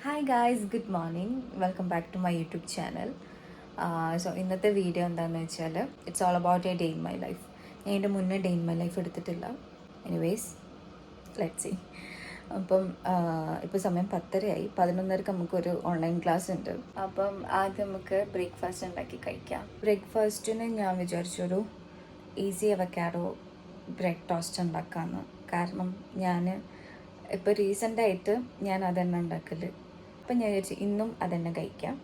Hi guys, good morning. Welcome back to my YouTube channel. So ഇന്നത്തെ video എന്താണെന്ന് വെച്ചാൽ it's all about a day in my life. ഞാൻ ഇതിൻ്റെ മുന്നേ day in my life എടുത്തിട്ടില്ല. Anyways let's see. അപ്പം ഇപ്പോൾ സമയം 10:30 11:30 നമുക്കൊരു ഓൺലൈൻ ക്ലാസ് ഉണ്ട്. അപ്പം ആദ്യം നമുക്ക് ബ്രേക്ക്ഫാസ്റ്റ് ഉണ്ടാക്കി കഴിക്കാം. ബ്രേക്ക്ഫാസ്റ്റിന് ഞാൻ വിചാരിച്ചൊരു ഈസി അവക്കാഡോ ബ്രെഡ് ടോസ്റ്റ് ഉണ്ടാക്കാമെന്ന്. കാരണം ഞാൻ ഇപ്പോൾ റീസെൻ്റായിട്ട് ഞാൻ അതന്നെ ഉണ്ടാക്കൽ. അപ്പം ഞാൻ വിചാരിച്ചു ഇന്നും അതന്നെ കഴിക്കാം.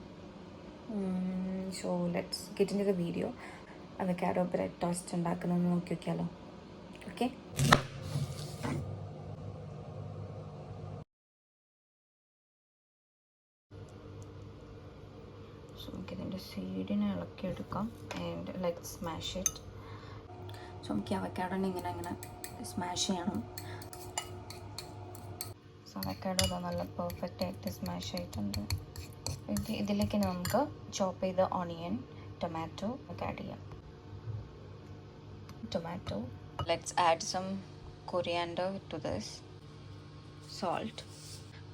So let's get into the video. Avocado bread toast ഉണ്ടാക്കുന്നതെന്ന് നോക്കി നോക്കിയാലോ. ഓക്കെ, സോ നമുക്കിതിൻ്റെ സൈഡിനെ ഇളക്കിയെടുക്കാം. And let's smash it. So നമുക്ക് അവക്കാഡോനെ ഇങ്ങനെ സ്മാഷ് ചെയ്യണം. സോ അവക്കാഡോ നല്ല പെർഫെക്റ്റ് ആയിട്ട് സ്മാഷ് ആയിട്ടുണ്ട്. ഇതിലേക്ക് നമുക്ക് ചോപ്പ് ചെയ്ത ഓണിയൻ, ടൊമാറ്റോ ഒക്കെ ആഡ് ചെയ്യാം. Tomato, let's add some coriander to this, salt,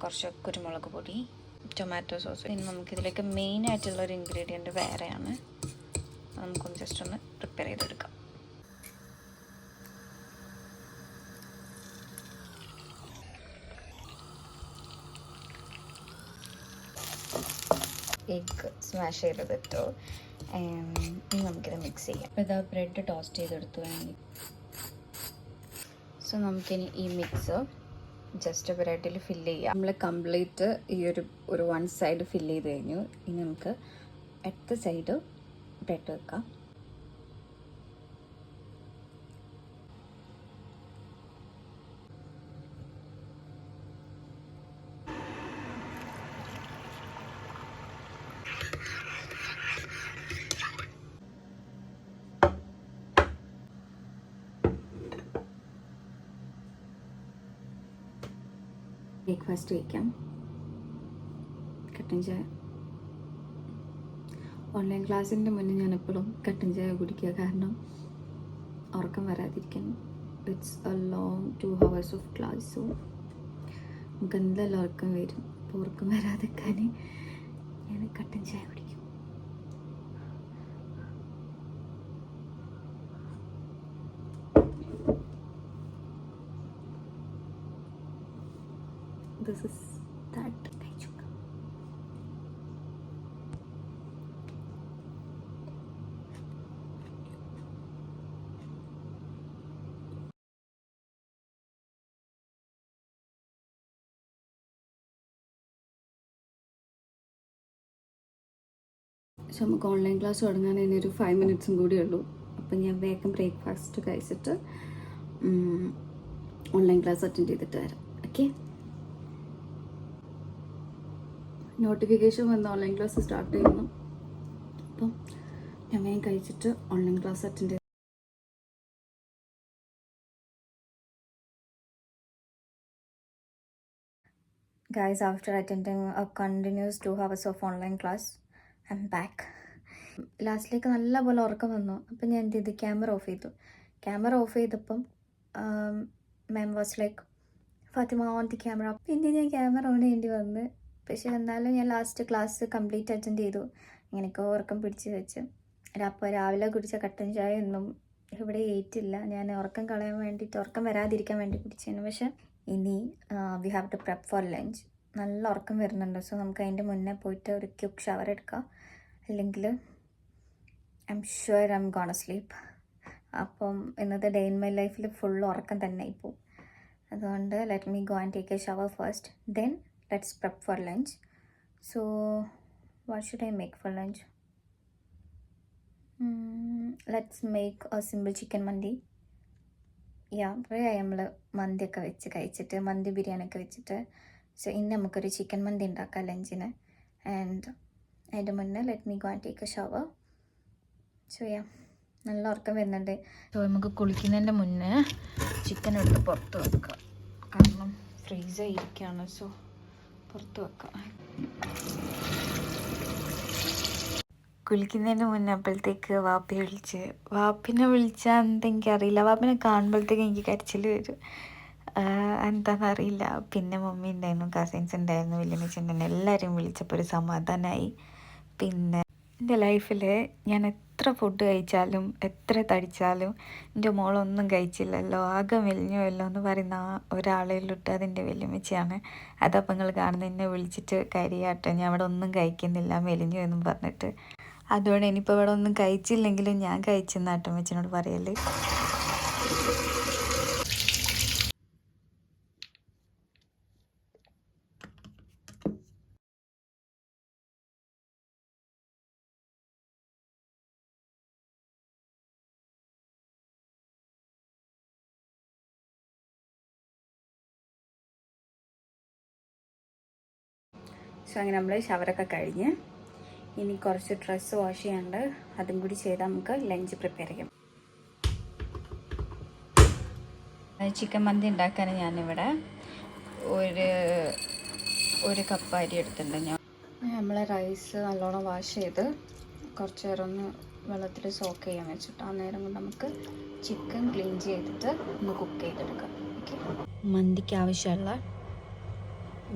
കുറച്ച് കുരുമുളക് പൊടി, ടൊമാറ്റോ സോസ്. ഇനി നമുക്കിതിലേക്ക് മെയിനായിട്ടുള്ളൊരു ഇൻഗ്രീഡിയൻറ്റ് വേറെയാണ്. നമുക്കൊന്ന് ജസ്റ്റ് ഒന്ന് പ്രിപ്പയർ ചെയ്തെടുക്കാം. എഗ് സ്മാഷ് ചെയ്തെടുത്തു. ഇനി നമുക്കിത് മിക്സ് ചെയ്യാം. അപ്പോൾ ഇതാ ബ്രെഡ് ടോസ്റ്റ് ചെയ്തെടുത്തു വേണമെങ്കിൽ. സോ നമുക്കിനി ഈ മിക്സ് ജസ്റ്റ് ബ്രെഡിൽ ഫില്ല് ചെയ്യാം. നമ്മൾ കംപ്ലീറ്റ് ഈ ഒരു വൺ സൈഡ് ഫില്ല് ചെയ്ത് കഴിഞ്ഞു. ഇനി നമുക്ക് അടുത്ത സൈഡ് ബ്രെഡ് വെക്കാം. ബ്രേക്ക്ഫാസ്റ്റ് കഴിക്കാം. കട്ടൻ ചായ. ഓൺലൈൻ ക്ലാസ്സിൻ്റെ മുന്നേ ഞാൻ എപ്പോഴും കട്ടൻ ചായ കുടിക്കുക, കാരണം ഉറക്കം വരാതിരിക്കാൻ. It's A long 2 hours of class. So നമുക്ക് എന്തായാലും ഉറക്കം വരും. അപ്പോൾ ഉറക്കം വരാതിരിക്കാൻ ഞാൻ കട്ടൻ ചായ കുടിക്കും. This is that കഴിച്ചുക. സോ നമുക്ക് ഓൺലൈൻ ക്ലാസ് തുടങ്ങാൻ ഇനി ഒരു 5 minutes കൂടിയേ ഉള്ളൂ. അപ്പം ഞാൻ വേഗം ബ്രേക്ക്ഫാസ്റ്റ് കഴിച്ചിട്ട് ഓൺലൈൻ ക്ലാസ് അറ്റൻഡ് ചെയ്തിട്ട് വരാം. ഓക്കെ, നോട്ടിഫിക്കേഷൻ വന്ന് ഓൺലൈൻ ക്ലാസ് സ്റ്റാർട്ട് ചെയ്യുന്നു. അപ്പം ഞാൻ വേഗം കഴിച്ചിട്ട് ഓൺലൈൻ ക്ലാസ് അറ്റൻഡ് ചെയ്ത്. Guys, after attending a continuous 2 hours of online class, I'm back. ലാസ്റ്റിലേക്ക് നല്ലപോലെ ഉറക്കം വന്നു. അപ്പം ഞാൻ എന്ത് ചെയ്തു, ക്യാമറ ഓഫ് ചെയ്തു. ക്യാമറ ഓഫ് ചെയ്തപ്പം ma'am was like, Fatima on the camera. പിന്നെ ഞാൻ ക്യാമറ ഓൺ ചെയ്യേണ്ടി വന്ന്. പക്ഷെ എന്നാലും ഞാൻ ലാസ്റ്റ് ക്ലാസ് കംപ്ലീറ്റ് അറ്റൻഡ് ചെയ്തു. ഇങ്ങനെയൊക്കെ ഉറക്കം പിടിച്ച് വെച്ച്. അപ്പോൾ രാവിലെ കുടിച്ച കട്ടൻ ചായ ഒന്നും ഇവിടെ ഏറ്റില്ല. ഞാൻ ഉറക്കം കളയാൻ വേണ്ടിയിട്ട്, ഉറക്കം വരാതിരിക്കാൻ വേണ്ടി കുടിച്ചതിന്. പക്ഷെ ഇനി we have to prep for lunch. നല്ല ഉറക്കം വരുന്നുണ്ട്. സോ നമുക്ക് അതിൻ്റെ മുന്നേ പോയിട്ട് ഒരു ക്യുക്ക് ഷവർ എടുക്കാം. അല്ലെങ്കിൽ I'm sure I'm gonna sleep. അപ്പം ഇന്നത്തെ ഡേ ഇൻ മൈ ലൈഫിൽ ഫുൾ ഉറക്കം തന്നെ ആയിപ്പോവും. അതുകൊണ്ട് let me go and take a shower first, then let's prep for lunch. So what should I make for lunch? Let's make a simple chicken മന്തി. കുറേ നമ്മൾ മന്തിയൊക്കെ വെച്ച് കഴിച്ചിട്ട്, മന്തി ബിരിയാണിയൊക്കെ വെച്ചിട്ട്. സോ ഇനി നമുക്കൊരു ചിക്കൻ മന്തി ഉണ്ടാക്കാം ലഞ്ചിന്. ആൻഡ് അതിൻ്റെ മുന്നേ let me go and take a shower. So നല്ല ഉറക്കം വരുന്നുണ്ട്. സോ നമുക്ക് കുളിക്കുന്നതിൻ്റെ മുന്നേ ചിക്കൻ എടുത്ത് പുറത്ത് വെക്കാം, കാരണം ഫ്രീസർ ഇരിക്കുകയാണ്. സോ പുറത്ത് വെക്കാം. കുളിക്കുന്നതിന് മുന്നേ അപ്പോഴത്തേക്ക് വാപ്പിനെ വിളിച്ചാൽ എന്താ എനിക്കറിയില്ല. വാപ്പിനെ കാണുമ്പോഴത്തേക്ക് എനിക്ക് കരച്ചിൽ വരും. എന്താണെന്നറിയില്ല. പിന്നെ മമ്മി ഉണ്ടായിരുന്നു, കസിൻസ് ഉണ്ടായിരുന്നു, വല്യമ്മച്ചുണ്ടായിരുന്നു. എല്ലാവരെയും വിളിച്ചപ്പോൾ ഒരു സമാധാനമായി. പിന്നെ എൻ്റെ ലൈഫിൽ ഞാൻ എത്ര ഫുഡ് കഴിച്ചാലും എത്ര തടിച്ചാലും എൻ്റെ മോളൊന്നും കഴിച്ചില്ലല്ലോ, ആകെ മെലിഞ്ഞുവല്ലോ എന്ന് പറയുന്ന ആ ഒരാളെല്ലിട്ട് അതെൻ്റെ വല്യമ്മച്ചിയാണ്. അതപ്പോൾ നിങ്ങൾ കാണുന്ന എന്നെ വിളിച്ചിട്ട് കരിയാട്ടോ, ഞാൻ അവിടെ ഒന്നും കഴിക്കുന്നില്ല മെലിഞ്ഞു എന്നും പറഞ്ഞിട്ട്. അതുകൊണ്ട് ഇനിയിപ്പോൾ ഇവിടെ ഒന്നും കഴിച്ചില്ലെങ്കിലും ഞാൻ കഴിച്ചെന്നാട്ടോ അമ്മച്ചിനോട് പറയല്. സോ അങ്ങനെ നമ്മൾ ഷവറൊക്കെ കഴിഞ്ഞ് ഇനി കുറച്ച് ഡ്രസ്സ് വാഷ് ചെയ്യാണ്ട്, അതും കൂടി ചെയ്താൽ നമുക്ക് ലഞ്ച് പ്രിപ്പയർ ചെയ്യാം. ചിക്കൻ മന്തി ഉണ്ടാക്കാൻ ഞാനിവിടെ ഒരു കപ്പ് അരി എടുത്തിട്ടുണ്ട്. നമ്മൾ റൈസ് നല്ലോണം വാഷ് ചെയ്ത് കുറച്ച് നേരം ഒന്ന് വെള്ളത്തിൽ സോക്ക് ചെയ്യാൻ വെച്ചിട്ട് ആ നേരം കൊണ്ട് നമുക്ക് ചിക്കൻ ക്ലീൻ ചെയ്തിട്ട് ഒന്ന് കുക്ക് ചെയ്തെടുക്കാം. ഓക്കെ, മന്തിക്ക് ആവശ്യമുള്ള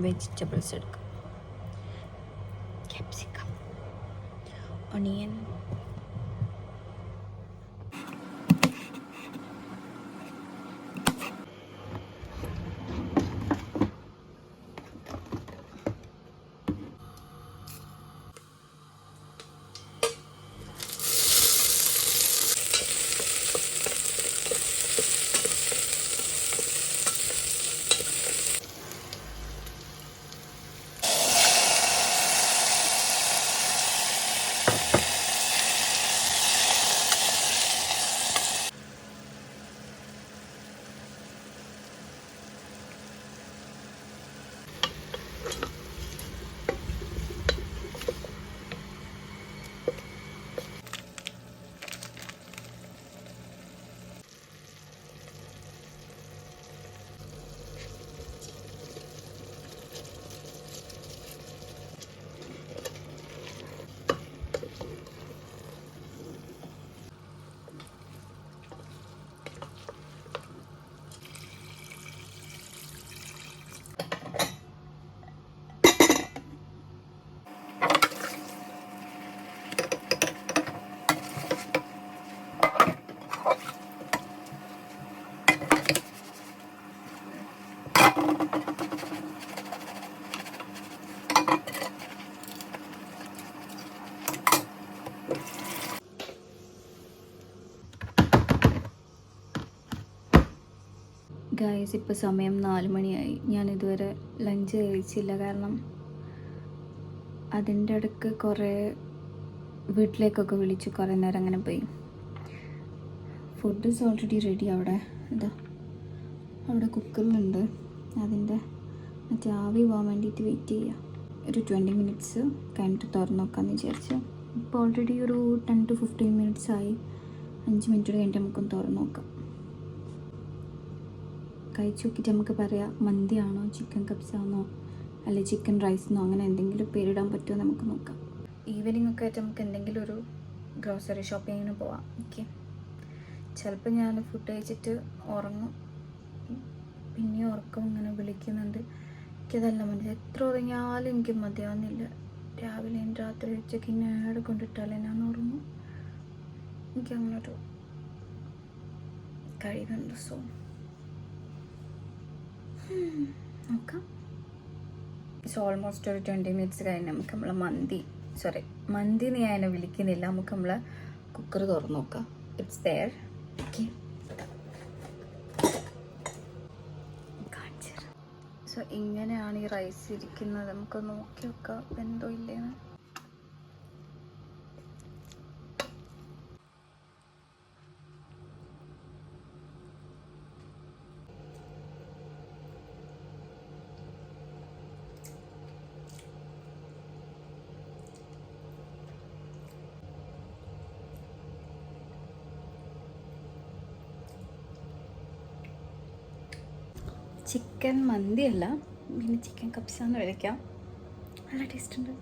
വെജിറ്റബിൾസ് എടുക്കാം. Capsicum, onion, guys. ഇപ്പോൾ സമയം 4 മണിയായി. ഞാനിതുവരെ ലഞ്ച് കഴിച്ചില്ല. കാരണം അതിൻ്റെ ഇടയ്ക്ക് കുറേ വീട്ടിലേക്കൊക്കെ വിളിച്ചു, കുറേ നേരം അങ്ങനെ പോയി. Food is already ready. അവിടെ ഇതാ അവിടെ കുക്കറിലുണ്ട്. അതിൻ്റെ മറ്റേ ആവി പോകാൻ വേണ്ടിയിട്ട് വെയിറ്റ് ചെയ്യുക. ഒരു 20 മിനിറ്റ്സ് കഴിഞ്ഞിട്ട് തുറന്ന് നോക്കാമെന്ന് വിചാരിച്ചു. ഇപ്പോൾ ഓൾറെഡി ഒരു 10 to 15 മിനിറ്റ്സ് ആയി. 5 മിനിറ്റ് കഴിഞ്ഞിട്ട് നമുക്കൊന്ന് തുറന്ന് നോക്കാം. കഴിച്ച് നോക്കിയിട്ട് നമുക്ക് പറയാം മന്തിയാണോ ചിക്കൻ കപ്സാണോ അല്ലെ ചിക്കൻ റൈസെന്നോ അങ്ങനെ എന്തെങ്കിലും പേരിടാൻ പറ്റുമോ നമുക്ക് നോക്കാം. ഈവനിങ് ഒക്കെ ആയിട്ട് നമുക്ക് എന്തെങ്കിലും ഒരു ഗ്രോസറി ഷോപ്പിങ്ങിന് പോവാം. ഓക്കെ, ചിലപ്പോൾ ഞാൻ ഫുഡ് കഴിച്ചിട്ട് ഉറങ്ങും, പിന്നെയും ഉറക്കം ഇങ്ങനെ വിളിക്കുന്നുണ്ട്. എനിക്കതല്ല മനസ്സിൽ എത്ര ഉറങ്ങിയാലും എനിക്ക് മതിയാവുന്നില്ല. രാവിലെയും രാത്രി ഉച്ചയ്ക്ക് ഇങ്ങനെ കൊണ്ടിട്ടാലേ ഞാൻ ഉറങ്ങും. എനിക്കങ്ങനൊരു കഴിവുണ്ട്. സോ നോക്കാം. സോ ഓൾമോസ്റ്റ് ഒരു 20 മിനിറ്റ്സ് കഴിഞ്ഞ് നമുക്ക് നമ്മളെ മന്തി ഞാൻ അതിനെ വിളിക്കുന്നില്ല, നമുക്ക് നമ്മളെ കുക്കർ തുറന്ന് നോക്കാം. It's there. ഓക്കെ, സോ ഇങ്ങനെയാണ് ഈ റൈസ് ഇരിക്കുന്നത്. നമുക്ക് നോക്കി വെക്കാം എന്തോ ഇല്ലേന്ന്. ചിക്കൻ മന്തിയല്ല, പിന്നെ ചിക്കൻ കപ്സാന്ന് വിളിക്കാം. നല്ല ടേസ്റ്റ് ഉണ്ട്.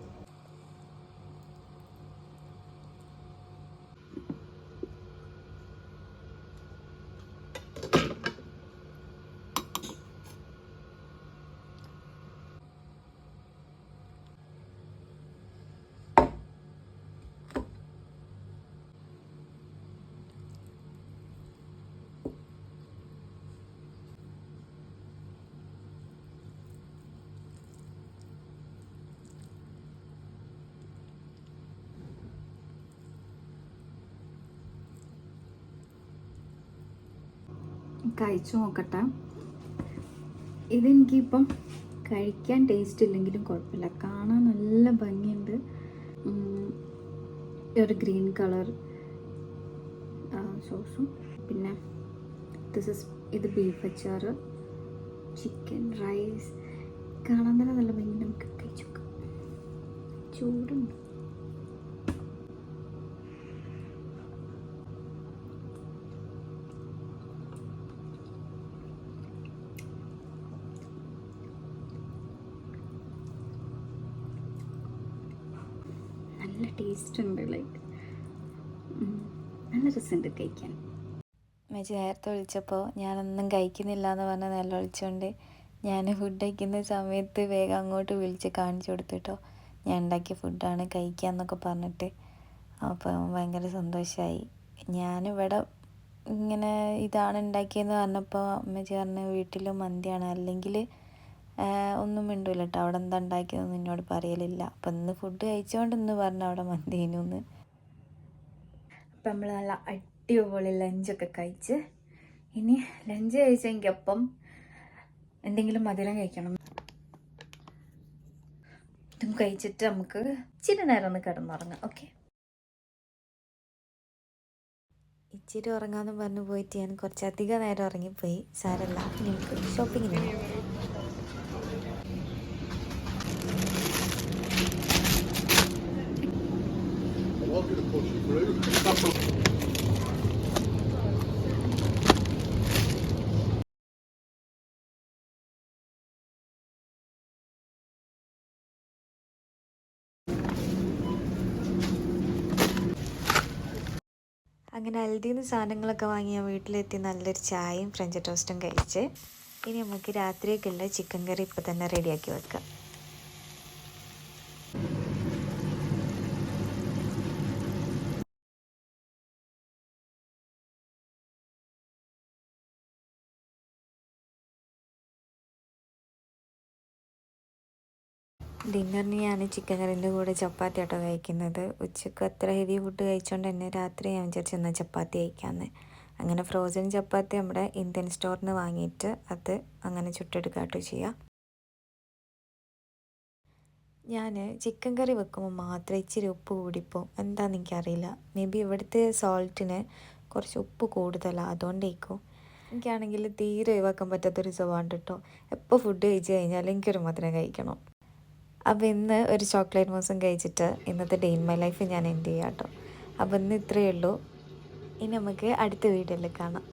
കഴിച്ചു നോക്കട്ടെ. ഇതെനിക്കിപ്പം കഴിക്കാൻ ടേസ്റ്റ് ഇല്ലെങ്കിലും കുഴപ്പമില്ല, കാണാൻ നല്ല ഭംഗിയുണ്ട്. ഒരു ഗ്രീൻ കളർ സോസും, പിന്നെ ഇത് ബീഫ് അച്ചാറ്, ചിക്കൻ റൈസ്, കാണാൻ തന്നെ നല്ല ഭംഗിയുണ്ട്. നമുക്ക് കഴിച്ചു നോക്കാം. ചൂടുണ്ട്. നല്ല ടേസ്റ്റ് ഉണ്ട്, ലൈക്ക് നല്ല രസമുണ്ട് കഴിക്കാൻ. അമ്മച്ചി നേരത്തെ വിളിച്ചപ്പോൾ ഞാനൊന്നും കഴിക്കുന്നില്ല എന്ന് പറഞ്ഞ് നല്ല വിളിച്ചുകൊണ്ട് ഞാൻ ഫുഡ് കഴിക്കുന്ന സമയത്ത് വേഗം അങ്ങോട്ട് വിളിച്ച് കാണിച്ചു കൊടുത്തു കേട്ടോ. ഞാൻ ഉണ്ടാക്കിയ ഫുഡാണ് കഴിക്കാമെന്നൊക്കെ പറഞ്ഞിട്ട്. അപ്പം ഭയങ്കര സന്തോഷമായി. ഞാനിവിടെ ഇങ്ങനെ ഇതാണ് ഉണ്ടാക്കിയെന്ന് പറഞ്ഞപ്പോൾ അമ്മച്ചി പറഞ്ഞ് വീട്ടിൽ മന്തിയാണ്, അല്ലെങ്കിൽ ഒന്നും മിണ്ടൂല കേട്ടോ, അവിടെ എന്താ ഉണ്ടാക്കിയതെന്ന് എന്നോട് പറയലില്ല. അപ്പം ഇന്ന് ഫുഡ് കഴിച്ചുകൊണ്ട് ഇന്ന് പറഞ്ഞു അവിടെ മന്തിനു എന്ന്. അപ്പം നമ്മൾ നല്ല അടിപൊളി ലഞ്ചൊക്കെ കഴിച്ച്, ഇനി ലഞ്ച് കഴിച്ചെങ്കിലപ്പം എന്തെങ്കിലും മധുരം കഴിക്കണം. ഇതും കഴിച്ചിട്ട് നമുക്ക് ഇച്ചിരി നേരം ഒന്ന് കിടന്നുറങ്ങാം. ഓക്കെ, ഇച്ചിരി ഉറങ്ങാമെന്ന് പറഞ്ഞു പോയിട്ട് ഞാൻ കുറച്ചധികം നേരം ഉറങ്ങിപ്പോയി. സാരല്ല, നമുക്ക് ഷോപ്പിങ്ങിന് അങ്ങനെ അൽദിന്ന് സാധനങ്ങളൊക്കെ വാങ്ങി ഞാൻ വീട്ടിലെത്തി നല്ലൊരു ചായയും ഫ്രഞ്ച് ടോസ്റ്റും കഴിച്ച് ഇനി നമുക്ക് രാത്രിയൊക്കെയുള്ള ചിക്കൻ കറി ഇപ്പോൾ തന്നെ റെഡിയാക്കി വെക്കാം. ഡിന്നറിന് ഞാൻ ചിക്കൻ കറിൻ്റെ കൂടെ ചപ്പാത്തി ആട്ടോ കഴിക്കുന്നത്. ഉച്ചയ്ക്ക് അത്ര ഹെവി ഫുഡ് കഴിച്ചുകൊണ്ട് തന്നെ രാത്രി ഞാൻ വിചാരിച്ചു എന്നാൽ ചപ്പാത്തി കഴിക്കാമെന്ന്. അങ്ങനെ ഫ്രോസൺ ചപ്പാത്തി നമ്മുടെ ഇന്ത്യൻ സ്റ്റോറിൽ നിന്ന് വാങ്ങിയിട്ട് അത് അങ്ങനെ ചുട്ടെടുക്കാട്ടോ ചെയ്യുക. ഞാൻ ചിക്കൻ കറി വെക്കുമ്പോൾ മാത്രം ഇച്ചിരി ഉപ്പ് കൂടിപ്പോവും, എന്താണെന്ന് എനിക്കറിയില്ല. മേ ബി ഇവിടുത്തെ സോൾട്ടിന് കുറച്ച് ഉപ്പ് കൂടുതലാണ്, അതുകൊണ്ടേക്കും. എനിക്കാണെങ്കിൽ തീരെ ഒഴിവാക്കാൻ പറ്റാത്തൊരു സ്വഭാവം കേട്ടോ. എപ്പോൾ ഫുഡ് കഴിച്ച് കഴിഞ്ഞാൽ എനിക്കൊരു മധുരം കഴിക്കണം. അപ്പോൾ ഇന്ന് ഒരു ചോക്ലേറ്റ് മോസം കഴിച്ചിട്ട് ഇന്നത്തെ ഡേ ഇൻ മൈ ലൈഫ് ഞാൻ എൻഡ് ചെയ്യാം കേട്ടോ. അപ്പോൾ ഇന്ന് ഇത്രയേ ഉള്ളൂ. ഇനി നമുക്ക് അടുത്ത വീഡിയോയിൽ കാണാം.